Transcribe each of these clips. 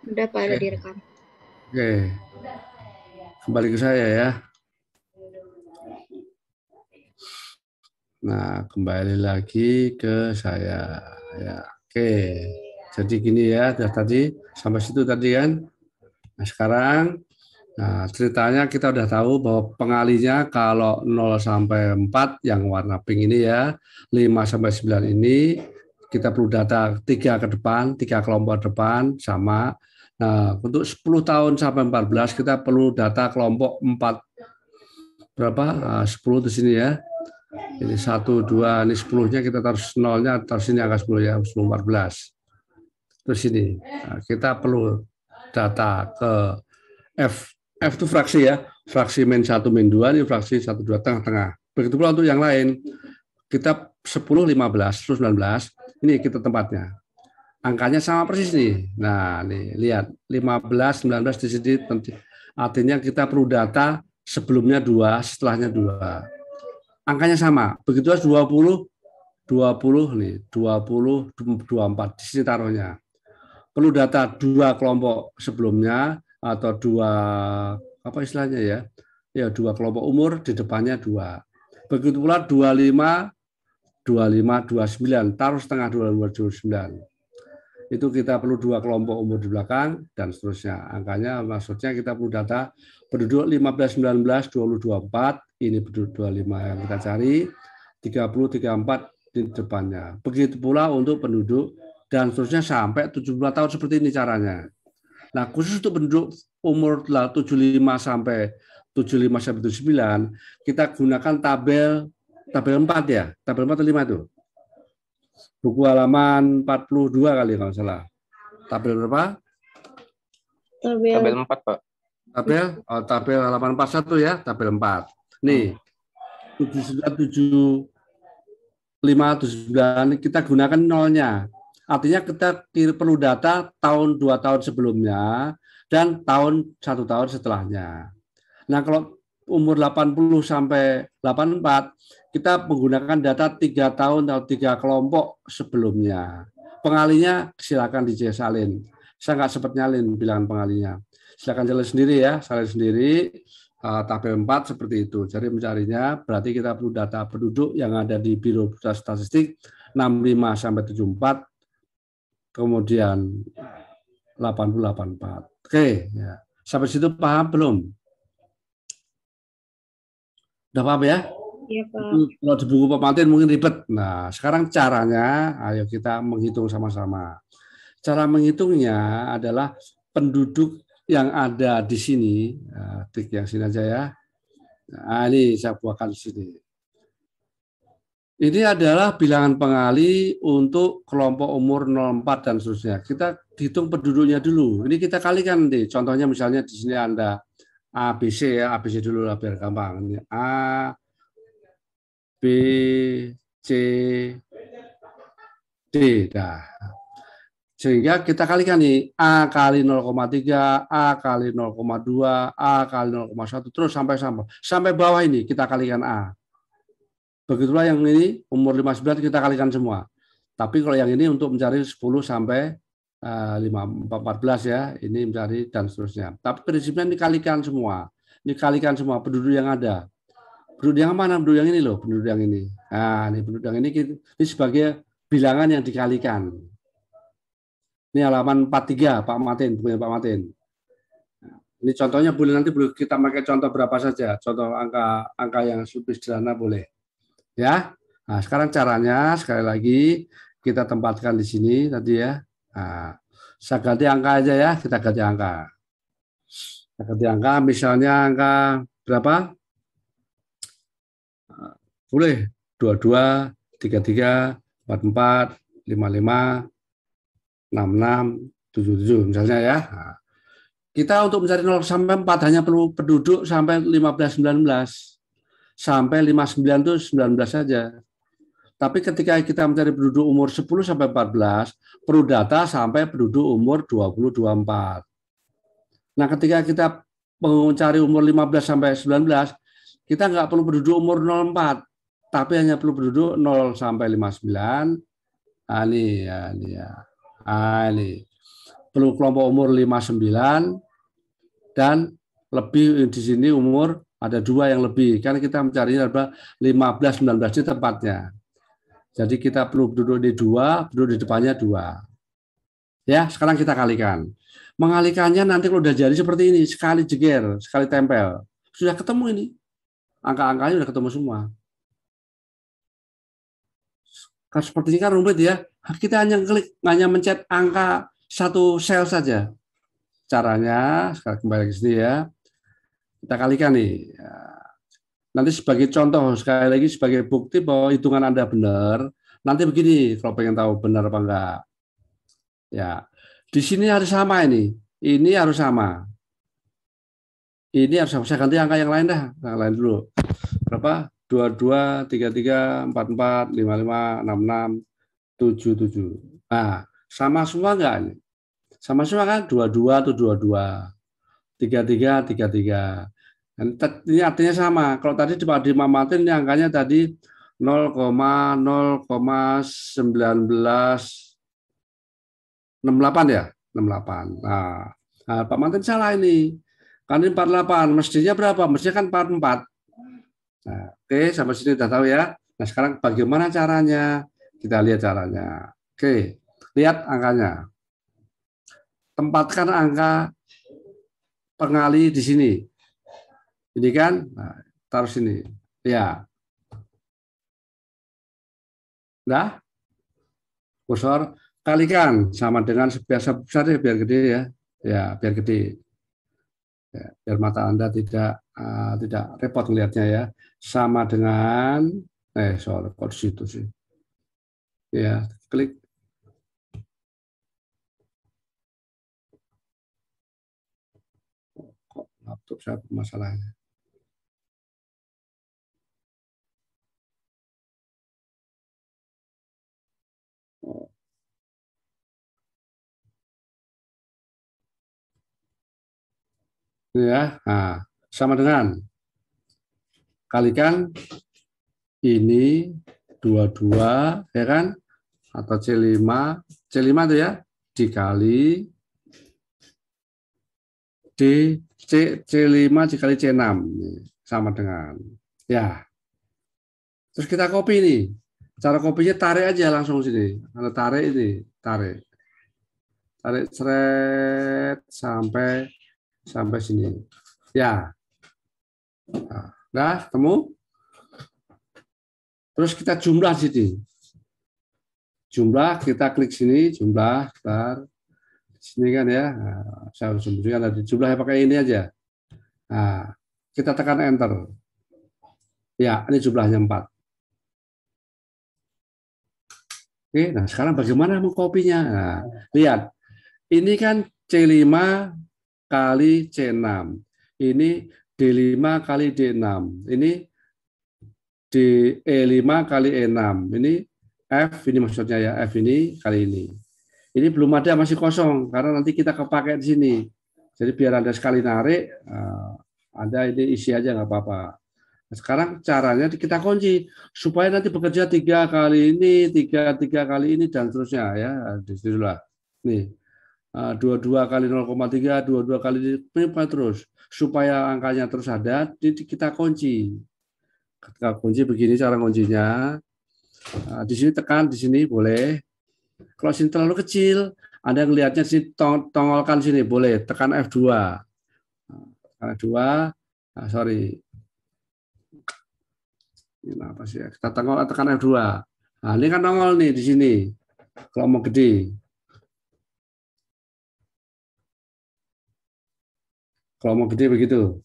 Udah Pak, ada Oke, direkam. oke. Kembali ke saya ya. Nah, kembali lagi ke saya. Ya, oke. Jadi gini ya, tadi sampai situ tadi kan. Nah, sekarang ceritanya kita udah tahu bahwa pengalinya kalau 0 sampai 4 yang warna pink ini ya, 5 sampai 9 ini kita perlu data 3 ke depan, 3 kelompok depan sama. Nah, untuk 10 tahun sampai 14 kita perlu data kelompok 4 berapa? 10 di sini ya. Ini 1 2 ini 10-nya kita taruh nolnya taruh sini angka 10 ya, 10 14. Terus ini kita perlu data ke F. F itu fraksi ya. Fraksi min 1 min 2 ini fraksi 1 2 tengah-tengah. Begitu pula untuk yang lain. Kita 10 15 terus 19 ini kita tempatnya. Angkanya sama persis nih. Nah, nih lihat 15 19 di sini artinya kita perlu data sebelumnya 2, setelahnya 2. Angkanya sama. Begitu 20 nih, 20 24 di sini taruhnya. Perlu data 2 kelompok sebelumnya atau 2 apa istilahnya ya? Ya, 2 kelompok umur di depannya 2. Begitu pula 25 25 29 taruh setengah 29. Itu kita perlu 2 kelompok umur di belakang dan seterusnya. Angkanya maksudnya kita perlu data penduduk 15 19 20 24, ini penduduk 25 yang kita cari, 30 34 di depannya. Begitu pula untuk penduduk dan seterusnya sampai 70 tahun seperti ini caranya. Nah, khusus untuk penduduk umur 75 sampai 75 sampai 79, kita gunakan tabel 4 ya. Tabel 4 atau 5 itu? Buku halaman 42 kali kalau salah. Tabel berapa? Tabel 4, Pak. Tabel halaman 41 ya, tabel 4. Nih, 79 75 79 kita gunakan nolnya. Artinya kita perlu data tahun 2 tahun sebelumnya dan tahun 1 tahun setelahnya. Nah, kalau umur 80 sampai 84 kita menggunakan data 3 tahun atau 3 kelompok sebelumnya. Pengalinya silakan disalin. Saya nggak sempat nyalin bilangan pengalinya. Silakan jalan sendiri ya, salin sendiri. Tabel 4 seperti itu. Jadi mencarinya berarti kita perlu data penduduk yang ada di Biro Statistik 65 sampai 74, kemudian 80 84. Oke, ya. Sampai situ paham belum? Udah paham ya? Iya, Pak. Kalau di buku Pak Martin mungkin ribet. Nah, sekarang caranya, ayo kita menghitung sama-sama. Cara menghitungnya adalah penduduk yang ada di sini, tik yang sini aja ya. Nah, ini saya buatkan di sini. Ini adalah bilangan pengali untuk kelompok umur 04 dan seterusnya. Kita hitung penduduknya dulu. Ini kita kalikan nih. Contohnya misalnya di sini Anda ABC ya, ABC dulu lah biar gampang. Ini A, B, C, D. Nah, sehingga kita kalikan nih A kali 0,3, A kali 0,2, A kali 0,1 terus sampai bawah ini kita kalikan A. Begitulah yang ini umur 59 kita kalikan semua. Tapi kalau yang ini untuk mencari 10 sampai 14 ya, ini mencari dan seterusnya. Tapi prinsipnya dikalikan semua. Dikalikan semua penduduk yang ada. Penduduk yang mana? Penduduk yang ini loh, penduduk yang ini. Nah, ini penduduk yang ini sebagai bilangan yang dikalikan. Ini halaman 43 Pak Martin, punya Pak Martin. Ini contohnya nanti boleh kita pakai contoh berapa saja, contoh angka yang lebih sederhana boleh. Ya. Nah, sekarang caranya sekali lagi kita tempatkan di sini tadi ya. Nah, saya ganti angka aja ya, kita ganti angka. Kita ganti angka, misalnya angka berapa? Boleh 22, 33, 44, 55, 66, 77 misalnya ya. Nah, kita untuk mencari 0 sampai 4 hanya perlu penduduk sampai 15 19. Sampai 59 itu 19 saja. Tapi ketika kita mencari penduduk umur 10 sampai 14, perlu data sampai penduduk umur 20 24. Nah, ketika kita mencari umur 15 sampai 19, kita nggak perlu penduduk umur 04, tapi hanya perlu penduduk 0 sampai 59. Ini ya, ini ya. Ini. perlu kelompok umur 59 dan lebih di sini umur ada 2 yang lebih. Kan kita mencari adalah 15, 19 ini tepatnya. Jadi kita perlu duduk di 2, duduk di depannya 2. Ya, sekarang kita kalikan. Mengalikannya nanti kalau udah jadi seperti ini, sekali jeger, sekali tempel. Sudah ketemu ini. Angka-angkanya sudah ketemu semua. Kan seperti ini kan rumit ya. Kita hanya klik, hanya mencet angka satu sel saja. Caranya, sekarang kembali ke sini ya. Kita kalikan nih. Nanti sebagai contoh, sekali lagi sebagai bukti bahwa hitungan Anda benar, nanti begini kalau pengen tahu benar apa enggak. Ya, di sini harus sama ini. Ini harus sama. Ini harus sama. Saya ganti angka yang lain dah. Yang lain dulu. Berapa? 22, 33, 44, 55, 66, 77. Nah, sama semua enggak ini? Sama semua kan? 22 atau 22. 33, 33. Ini artinya sama. Kalau tadi dimamatin ini angkanya tadi 0,0,1968 ya, 68. Nah, Pak Mantin salah ini. Kan ini 48, mestinya berapa? Mestinya kan 44. Nah, oke, sampai sini udah tahu ya. Nah, sekarang bagaimana caranya? Kita lihat caranya. Oke, lihat angkanya. Tempatkan angka pengali di sini. Ini kan, nah, taruh sini. Ya. Nah, kursor kalikan sama dengan biasa besar ya, biar gede ya. Ya, biar gede. Ya, biar mata Anda tidak repot melihatnya ya. Sama dengan soal kok di situ sih. Ya, klik. Kok laptop saya masalahnya. Oh. Ya, nah, sama dengan kalikan ini 22 ya kan, atau C5 itu ya, dikali C5 dikali C6 sama dengan ya. Terus kita copy nih. Cara kopinya tarik aja langsung sini. Kalau tarik ini, tarik seret sampai sini. Ya. Nah, temu. Terus kita jumlah sini. Jumlah, kita klik sini, jumlah, sini kan ya. Nah, saya harus tunjukkan tadi jumlahnya pakai ini aja. Nah, kita tekan enter. Ya, ini jumlahnya 4. Oke, nah sekarang bagaimana mengkopinya? Nah, lihat, ini kan C5 kali C6. Ini D5 kali D6. Ini E5 kali E6. Ini F, ini maksudnya ya, F ini kali ini. Ini belum ada, masih kosong, karena nanti kita kepakai di sini. Jadi biar Anda sekali narik, Anda ini isi aja, nggak apa-apa. Sekarang caranya kita kunci supaya nanti bekerja 3 kali ini, 3 kali ini dan seterusnya ya. Disitulah. Nih. 22 kali 0,3, 22 kali ini terus supaya angkanya terus ada, kita kunci. Kita kunci begini cara kuncinya. Di sini tekan, di sini boleh. Kalau sini terlalu kecil, Anda ngelihatnya sini tongolkan sini boleh, tekan F2. Tekan F2. Sorry. Ini apa sih? Kita tekan F2. Nah, ini kan nongol nih di sini. Kalau mau gede. Kalau mau gede begitu.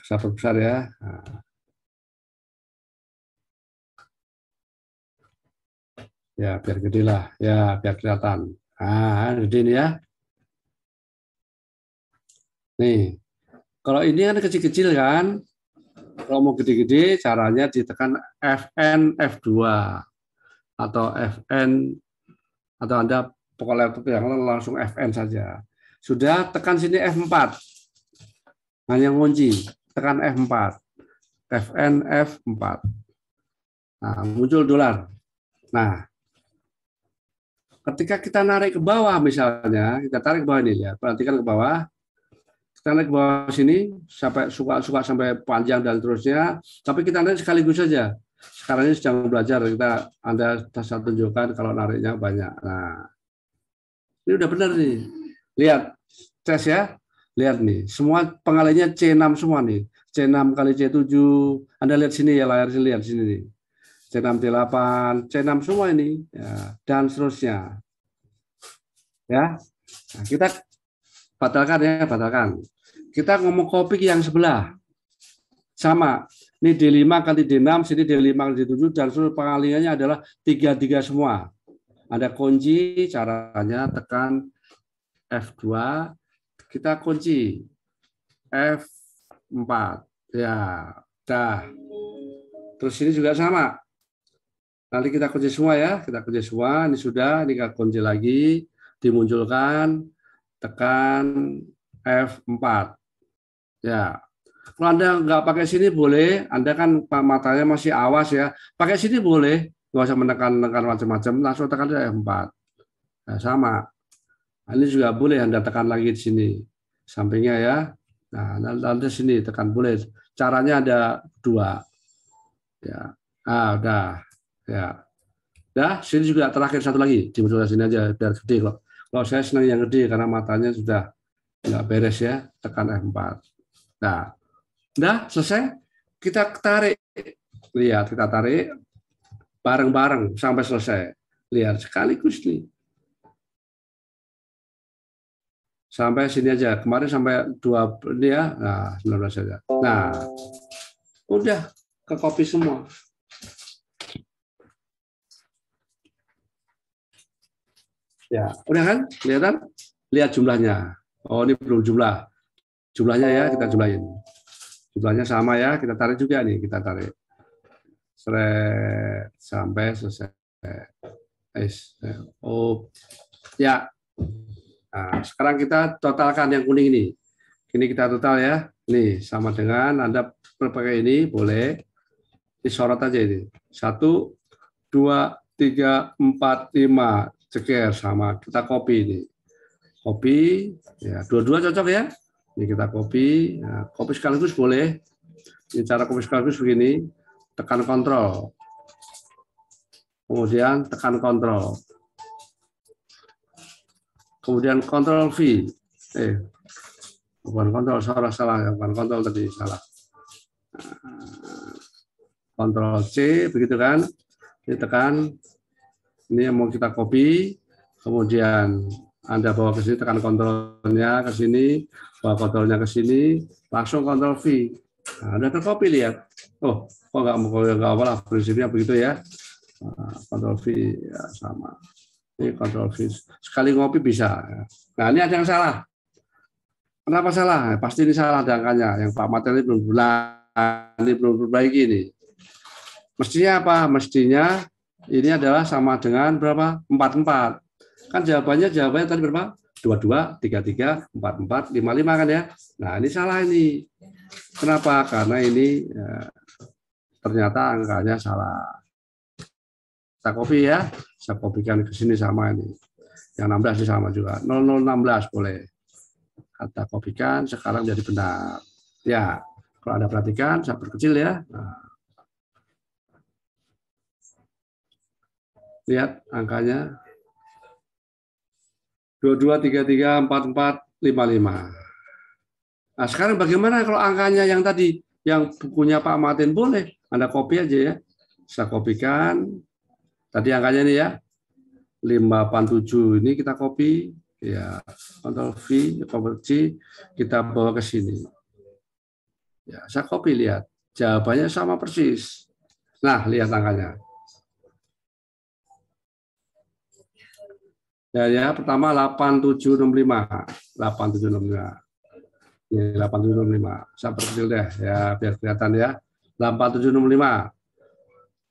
Sabar besar ya. Nah. Ya, biar gede lah. Ya, biar kelihatan. Nah, gede ini ya. Nih, kalau ini kan kecil-kecil kan. Kalau mau gede-gede, caranya ditekan Fn F2 atau Fn atau Anda pokoknya laptop yang langsung Fn saja. Sudah, tekan sini F4. Hanya kunci, tekan F4. Fn F4. Nah, muncul dolar. Nah, ketika kita narik ke bawah misalnya, kita tarik ke bawah ini ya, perhatikan ke bawah, kita narik ke bawah sini sampai suka sampai panjang dan terusnya, tapi kita narik sekaligus saja. Sekarang ini sedang belajar, Anda saya tunjukkan kalau nariknya banyak. Nah, ini udah benar nih. Lihat, tes ya. Lihat nih, semua pengalinya C6 semua nih. C6 kali C7. Anda lihat sini ya, layar sini, lihat sini nih. C6, C8, C6 semua ini. Ya, dan seterusnya. Ya, nah, kita batalkan ya, batalkan. Kita ngomong copy yang sebelah. Sama. Ini D5 kali D6, sini D5 kali D7, dan seluruh pengaliannya adalah 3-3 semua. Ada kunci, caranya tekan F2, kita kunci F4. Ya, dah. Terus ini juga sama. Nanti kita kunci semua ya, kita kunci semua. Ini sudah, ini kita kunci lagi, dimunculkan, tekan F4. Ya, kalau Anda nggak pakai sini boleh, Anda kan matanya masih awas ya, pakai sini boleh, nggak usah menekan-nekan macam-macam, langsung tekan F4. Nah, sama. Nah, ini juga boleh Anda tekan lagi di sini, sampingnya ya. Nah, nanti sini tekan boleh. Caranya ada dua. Ya, udah. Ya, dah. Sini juga terakhir satu lagi, dimunculkan sini aja biar gede kok. Kalau saya senang yang gede karena matanya sudah nggak beres ya, tekan F4. Nah, udah selesai. Kita tarik. Lihat, kita tarik bareng-bareng sampai selesai. Lihat sekaligus nih. Sampai sini aja. Kemarin sampai 2 ini ya. Nah, 19 saja. Nah, udah ke copy semua. Ya, udah kan? Kelihatan? Lihat jumlahnya. Oh, ini belum jumlah. Jumlahnya ya, kita jumlahin. Jumlahnya sama ya, kita tarik juga nih, kita tarik. Sampai selesai. Oh, ya. Nah, sekarang kita totalkan yang kuning ini. Ini kita total ya. Nih, sama dengan Anda pakai ini, boleh. Disorot aja ini. 1, 2, 3, 4, 5. Ceker sama. Kita copy ini. Copy. Ya, dua-dua cocok ya. Ini kita copy. Nah, copy sekaligus boleh. Ini cara copy sekaligus begini. Tekan kontrol. Kemudian tekan kontrol. Kemudian kontrol V. Bukan kontrol, salah. Bukan kontrol tadi, salah. Kontrol C, begitu kan? Ini tekan. Ini yang mau kita copy. Kemudian Anda bawa ke sini, tekan kontrolnya ke sini, bawa kontrolnya ke sini, langsung kontrol V. Nah, udah tercopy, lihat. Oh, kok nggak apa-apa, prinsipnya begitu ya. Kontrol V ya sama. Ini kontrol V. Sekali ngopi bisa. Nah, ini ada yang salah. Kenapa salah? Pasti ini salah angkanya. Yang Pak Materi belum perbaiki ini. Mestinya apa? Mestinya ini adalah sama dengan berapa? 44. Kan jawabannya tadi berapa? 22, 33, 44, 55 kan ya. Nah, ini salah ini. Kenapa? Karena ini ya, ternyata angkanya salah. Saya copy ya. Saya kopikan ke sini sama ini. Yang 16 ini sama juga. 0016 boleh. Kata kopikan sekarang jadi benar. Ya, kalau Anda perhatikan, saya perkecil ya. Nah, lihat angkanya 22, 33, 44, 55. Nah, sekarang bagaimana kalau angkanya yang tadi, yang bukunya Pak Martin boleh, Anda copy aja ya. Saya kopikan, tadi angkanya ini ya, 587 ini kita copy, ya, Ctrl V, Ctrl C, kita bawa ke sini. Ya, saya copy, lihat, jawabannya sama persis. Nah, lihat angkanya. Ya, pertama 8765, 8765. Ini 8765. Saya perkecil deh ya biar kelihatan ya. 8765,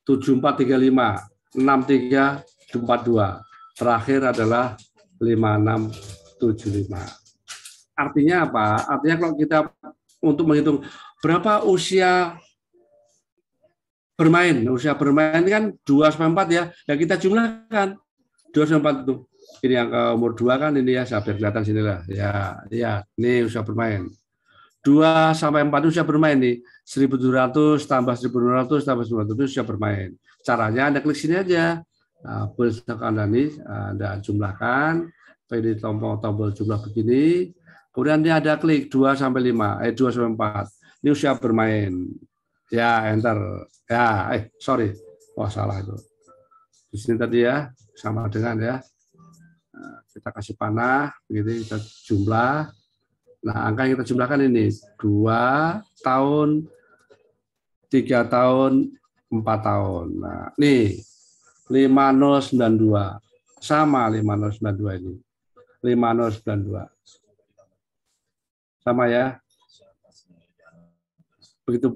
7435, 6342. Terakhir adalah 5675. Artinya apa? Artinya kalau kita untuk menghitung berapa usia bermain. Usia bermain kan 2 sampai 4 ya. Ya kita jumlahkan 2 sampai 4 itu. Ini yang ke umur 2 kan ini ya, sampai kelihatan sini lah. Ya, ya, ini usia bermain. 2 sampai 4 usia bermain nih. 1.700 tambah 1.200 tambah 1.200 itu usia bermain. Caranya Anda klik sini aja. Nah, berdasarkan ini Anda jumlahkan, pilih tombol jumlah begini. Kemudian dia ada klik 2 sampai 5, 2 sampai 4. Ini usia bermain. Ya, enter. Ya, sorry. Wah, salah itu. Di sini tadi ya, sama dengan ya. Nah, kita kasih panah, begini kita jumlah. Nah, angka yang kita jumlahkan ini 2 tahun, 3 tahun, 4 tahun. Nah, nih 5092. Sama 5092 ini. 5092. Sama ya. Begitu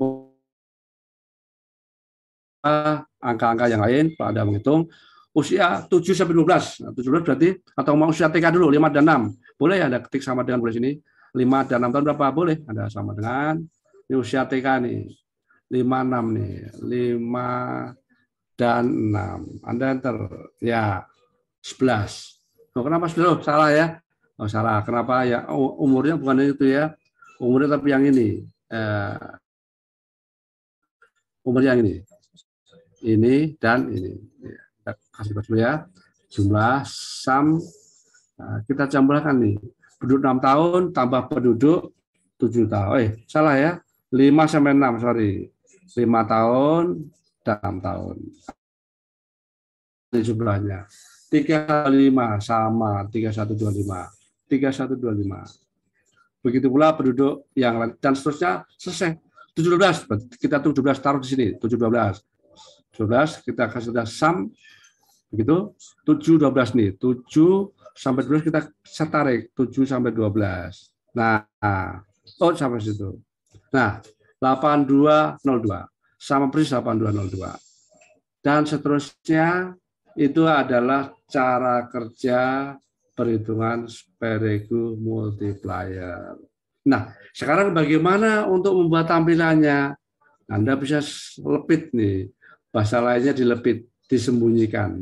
angka-angka yang lain, Pak Anda menghitung usia 7 sampai 12. Nah, 17 berarti atau mau usia TK dulu 5 dan 6. Boleh Anda ketik sama dengan boleh sini. 5 dan 6 tahun berapa? Boleh. Anda sama dengan ini usia TK nih. 5 6 nih. 5 dan 6. Anda enter. Ya. 11. Oh, kenapa 11? Oh, salah ya. Oh, salah. Kenapa ya? Oh, umurnya bukan itu ya. Umurnya tapi yang ini. Umurnya yang ini. Ini dan ini. Kita kasih dulu ya. Jumlah sum. Nah, kita jumlahkan nih. Penduduk 6 tahun tambah penduduk 7 tahun. Salah ya. 5 sampai 6, sorry. 5 tahun dan 6 tahun. Ini jumlahnya. 3 kali 5 sama 3125. 3125. Begitu pula penduduk yang lain dan seterusnya selesai. 17. Kita 17 taruh di sini. 17. 12 kita kasih sum begitu 7 12 nih 7 sampai 12 kita tarik 7 sampai 12. Nah, sampai situ. Nah, 8202 sama persis 8202. Dan seterusnya itu adalah cara kerja perhitungan Spherical multiplier. Nah, sekarang bagaimana untuk membuat tampilannya? Anda bisa lepit nih. Bahasa lainnya dilepit, disembunyikan.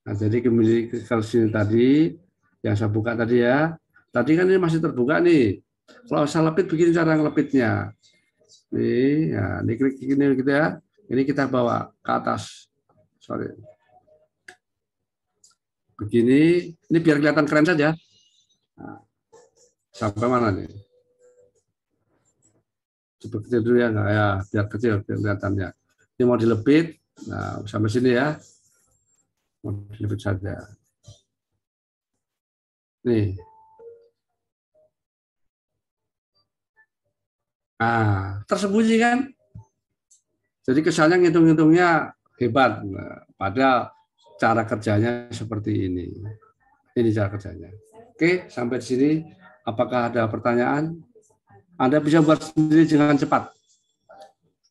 Nah, jadi kembali ke sini tadi, yang saya buka tadi ya. Tadi kan ini masih terbuka nih. Kalau saya lepit, begini cara ngelepitnya. Nih, ya, ini klik gini gitu ya. Ini kita bawa ke atas. Sorry. Begini, ini biar kelihatan keren saja. Nah, sampai mana nih? Coba kecil dulu ya, nah, ya biar kecil kelihatannya. Ini mau dilepit, nah sampai sini ya, mau dilepit saja. Nih, tersembunyi kan? Jadi kesannya ngitung-ngitungnya hebat, nah, padahal cara kerjanya seperti ini. Ini cara kerjanya. Oke, sampai di sini. Apakah ada pertanyaan? Anda bisa buat sendiri dengan cepat.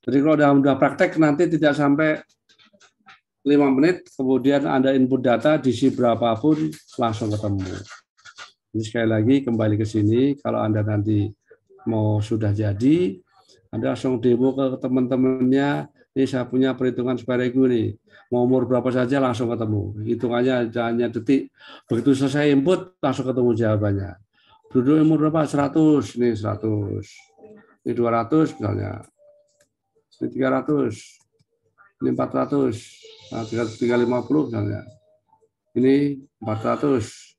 Jadi kalau udah praktek nanti tidak sampai 5 menit, kemudian Anda input data, diisi berapapun, langsung ketemu. Jadi sekali lagi kembali ke sini, kalau Anda nanti mau sudah jadi, Anda langsung demo ke teman-temannya, ini saya punya perhitungan Spherical nih, mau umur berapa saja langsung ketemu. Hitungannya hanya detik, begitu selesai input, langsung ketemu jawabannya. Penduduk umur berapa? 100, ini 100, ini 200 misalnya. Ini 300, ini 400, nah, 350 misalnya. Ini 400,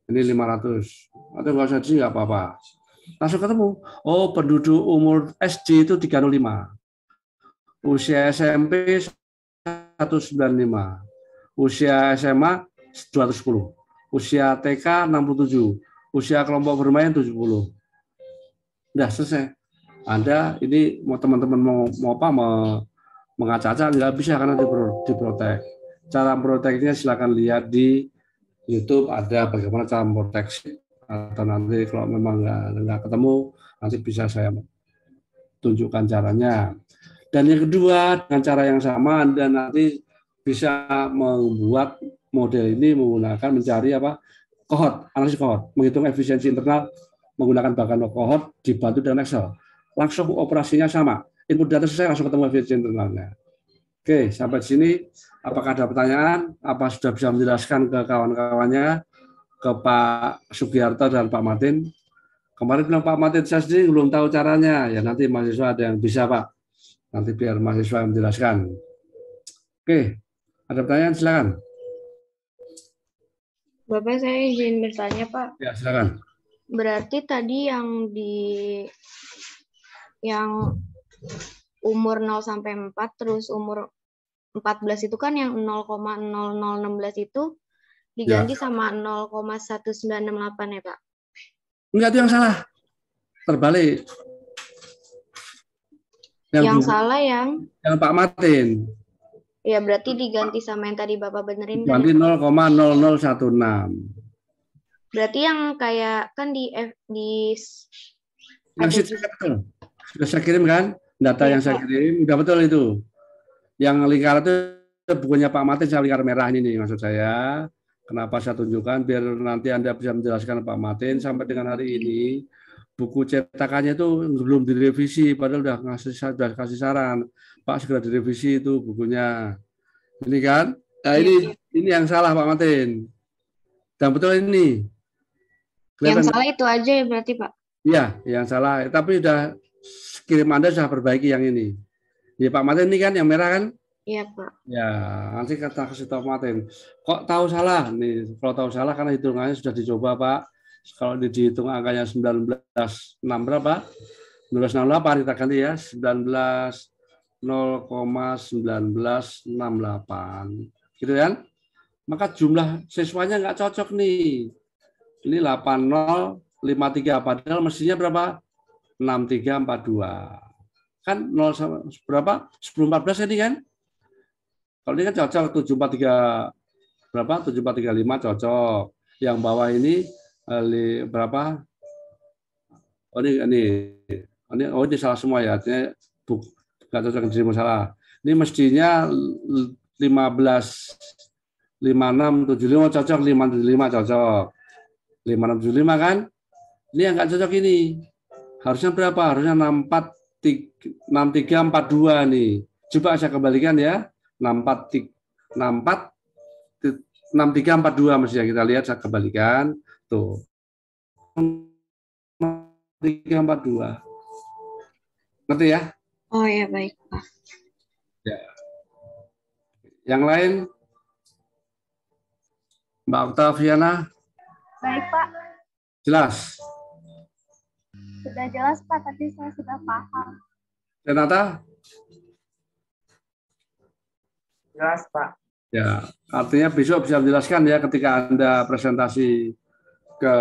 ini 500. Atau nggak usah di nggak apa-apa. Langsung ketemu. Oh, penduduk umur SD itu 305. Usia SMP 195. Usia SMA 210. Usia TK 67. Usia kelompok bermain 70. Udah selesai. Anda ini mau teman-teman mau apa mengacak-acak nggak bisa karena diprotek. Cara memproteknya silakan lihat di YouTube, ada bagaimana cara memproteksi, atau nanti kalau memang nggak ketemu nanti bisa saya tunjukkan caranya. Dan yang kedua dengan cara yang sama Anda nanti bisa membuat model ini menggunakan mencari kohort, analisis kohort, menghitung efisiensi internal menggunakan bahkan kohort dibantu dengan Excel. Langsung operasinya sama. Input data selesai langsung ketemu efisiensi internalnya. Oke, sampai di sini. Apakah ada pertanyaan? Apa sudah bisa menjelaskan ke kawan-kawannya, ke Pak Sugiarto dan Pak Martin? Kemarin bilang Pak Martin saya sendiri belum tahu caranya. Ya nanti mahasiswa ada yang bisa Pak. Nanti biar mahasiswa yang menjelaskan. Oke, ada pertanyaan silakan. Bapak, saya izin bertanya, Pak. Ya silakan. Berarti tadi yang umur 0 sampai 4 terus umur 14 itu kan yang 0,0016 itu Ya, diganti sama 0,1968 ya, Pak? enggak itu yang salah. Terbalik. Yang Yang salah yang Pak Martin. ya berarti diganti sama yang tadi Bapak benerin kan ya, Ganti Pak? 0,0016. Berarti yang kayak kan Yang ada situ juga betul. Sudah saya kirim kan? Data ya, yang saya Pak. kirim, udah betul itu. Yang lingkaran itu bukunya Pak Martin, saya lingkar merah ini nih, maksud saya. Kenapa saya tunjukkan, biar nanti Anda bisa menjelaskan Pak Martin, sampai dengan hari ini, buku cetakannya itu belum direvisi, padahal sudah kasih saran. Pak, segera direvisi itu bukunya. Ini kan? Nah, Iya. ini yang salah Pak Martin. Dan betul ini. Yang Kelihatan? salah itu aja ya berarti, Pak? Iya, yang salah. Tapi sudah kirim Anda sudah perbaiki yang ini. Ya Pak Martin ini kan yang merah kan? Iya, Pak. Ya, nanti kata kasih tahu Martin. Kok tahu salah? Nih, kalau tahu salah karena hitungannya sudah dicoba Pak. Kalau dihitung angkanya 19,6 berapa? 19,68 kita ganti ya. 0,1968. Gitu kan? Maka jumlah siswanya nggak cocok nih. Ini 8053 padahal mestinya berapa? 6342. Kan 0 sama berapa? 1014 ini kan? Kalau ini kan cocok 743 berapa? 7435 cocok. Yang bawah ini berapa? Oh ini salah semua ya. Artinya bukan cocok di masalah. Ini mestinya 15 5675 cocok, 575 cocok. 5675 kan? Ini yang nggak cocok ini. Harusnya berapa? Harusnya 6342 nih. Coba saya kembalikan ya. 6342 mestinya kita lihat, saya kembalikan. Tuh. 6342. Ngerti ya? Oh ya, baik, Pak. Ya. Yang lain, Mbak Oktaviana, Baik, Pak. jelas. Sudah jelas, Pak. Tadi saya sudah paham. Renata? Jelas, Pak. Ya, artinya besok bisa menjelaskan ya ketika Anda presentasi ke